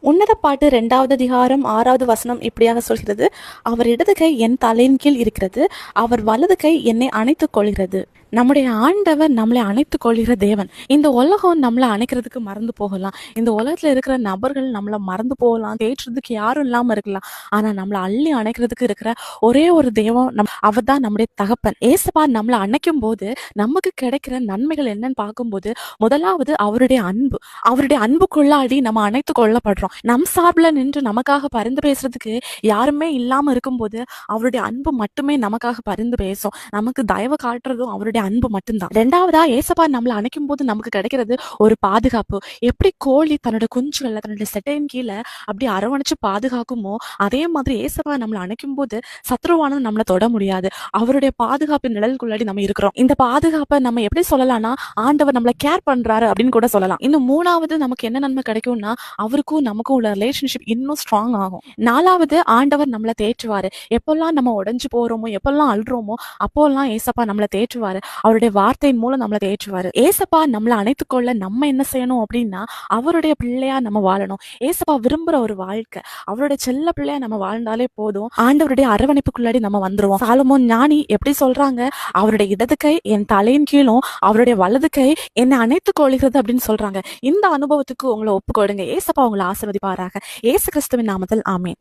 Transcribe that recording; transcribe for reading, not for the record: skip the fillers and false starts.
உன்னத பாட்டு 2வது அதிகாரம் 6வது வசனம் இப்படியாக சொல்கிறது, அவர் இடது கை என் தலையின் கீழ் இருக்கிறது, அவர் வலது கை என்னை அணைத்துக் கொள்கிறது. நம்முடைய ஆண்டவர் நம்மளை அணைத்துக் கொள்கிற தேவன். இந்த உலகம் நம்மளை அணைக்கிறதுக்கு மறந்து போகலாம், இந்த உலகத்துல இருக்கிற நபர்கள் நம்மளை மறந்து போகலாம், தேற்றுறதுக்கு யாரும் இல்லாம இருக்கலாம். ஆனா நம்மளை அள்ளி அணைக்கிறதுக்கு இருக்கிற ஒரே ஒரு தெய்வம் அவர் தான் நம்முடைய தகப்பன். ஏசப்பா நம்மளை அணைக்கும் போது நமக்கு கிடைக்கிற நன்மைகள் என்னன்னு பார்க்கும்போது, முதலாவது அவருடைய அன்புக்குள்ளாடி நம்ம அணைத்து கொள்ளப்படுறோம். நம் சார்பில் நின்று நமக்காக பரிந்து பேசுறதுக்கு யாருமே இல்லாம இருக்கும்போது அவருடைய அன்பு மட்டுமே நமக்காக பரிந்து பேசும். நமக்கு தயவு காட்டுறதும் அவருடைய அன்பு மட்டும்தான். ரெண்டாவதா ஏசப்பா நம்மளை அணைக்கும் போது நமக்கு கிடைக்கிறது ஒரு பாதுகாப்பு. எப்படி கோழி தன்னோட குஞ்சுகளை தன்னோட செட்டையின் கீழே அப்படி அரவணைச்சு பாதுகாக்குமோ, அதே மாதிரி ஏசப்பா நம்மளை அணைக்கும் போது சத்ருவானது நம்மளை தொட முடியாது. அவருடைய பாதுகாப்பு நிழலுக்குள்ளாடி நம்ம இருக்கிறோம். இந்த பாதுகாப்பை நம்ம எப்படி சொல்லலாம்னா, ஆண்டவர் நம்மளை கேர் பண்றாரு அப்படின்னு கூட சொல்லலாம். இன்னும் மூணாவது நமக்கு என்ன நன்மை கிடைக்கும்னா, அவருக்கும் நமக்கும் உள்ள ரிலேஷன்ஷிப் இன்னும் ஸ்ட்ராங் ஆகும். நாலாவது, ஆண்டவர் நம்மளை தேற்றுவாரு. எப்பெல்லாம் நம்ம உடைஞ்சு போறோமோ, எப்பெல்லாம் அழுறோமோ, அப்போல்லாம் ஏசப்பா நம்மளை தேற்றுவாரு. அவருடைய வார்த்தையின் மூலம் நம்மளை தேற்றுவாரு. ஏசப்பா நம்மளை அணைத்துக்கொள்ள நம்ம என்ன செய்யணும் அப்படின்னா, அவருடைய பிள்ளையா நம்ம வாழணும். ஏசப்பா விரும்புற ஒரு வாழ்க்கை, அவருடைய செல்ல பிள்ளையா நம்ம வாழ்ந்தாலே போதும். ஆண்டவருடைய அரவணைப்புக்குள்ளாடி நம்ம வந்துருவோம். சாலமோன் ஞானி எப்படி சொல்றாங்க, அவருடைய இடது கை என் தலையின் கீழும், அவருடைய வலது கை என்னை அணைத்துக் கொள்கிறது அப்படின்னு சொல்றாங்க. இந்த அனுபவத்துக்கு உங்களை ஒப்புக்கொடுங்க. ஏசப்பா உங்களை ஆசீர்வதிப்பாராக. இயேசு கிறிஸ்துவின் நாமத்தில் ஆமென்.